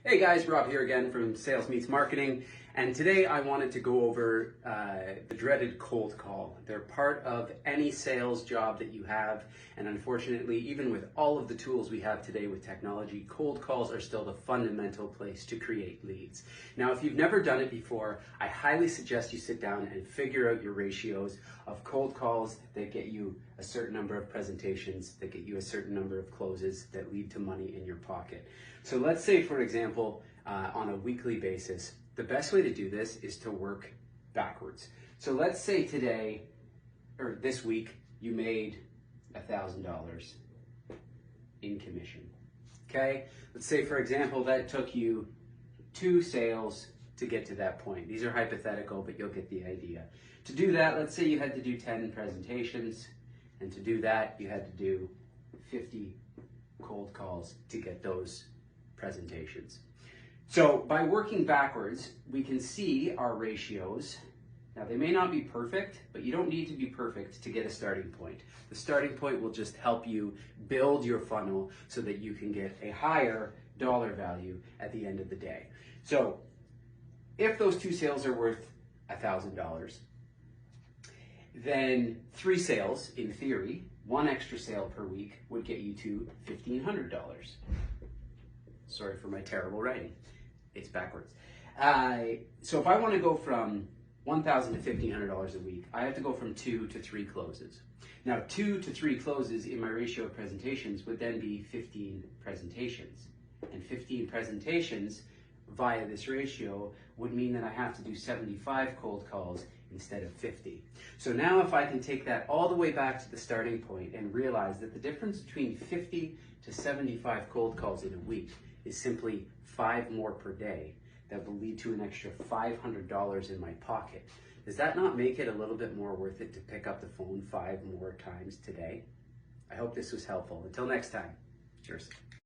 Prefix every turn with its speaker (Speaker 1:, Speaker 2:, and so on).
Speaker 1: Hey guys, Rob here again from Sales Meets Marketing, and today I wanted to go over the dreaded cold call. They're part of any sales job that you have, and unfortunately, even with all of the tools we have today with technology, cold calls are still the fundamental place to create leads. Now, if you've never done it before, I highly suggest you sit down and figure out your ratios of cold calls that get you a certain number of presentations, that get you a certain number of closes, that lead to money in your pocket. So let's say, for example, on a weekly basis, the best way to do this is to work backwards. So let's say today, or this week, you made $1,000 in commission, okay? Let's say, for example, that took you 2 sales to get to that point. These are hypothetical, but you'll get the idea. To do that, let's say you had to do 10 presentations, and to do that, you had to do 50 cold calls to get those presentations. So by working backwards, we can see our ratios. Now they may not be perfect, but you don't need to be perfect to get a starting point. The starting point will just help you build your funnel so that you can get a higher dollar value at the end of the day. So if those 2 sales are worth $1,000, then 3 sales, in theory, 1 extra sale per week would get you to $1,500. Sorry for my terrible writing. It's backwards. So if I want to go from $1,000 to $1,500 a week, I have to go from 2 to 3 closes. Now, 2 to 3 closes in my ratio of presentations would then be 15 presentations. And 15 presentations via this ratio would mean that I have to do 75 cold calls instead of 50. So now if I can take that all the way back to the starting point and realize that the difference between 50 to 75 cold calls in a week is simply 5 more per day, that will lead to an extra $500 in my pocket. Does that not make it a little bit more worth it to pick up the phone 5 more times today? I hope this was helpful. Until next time, cheers.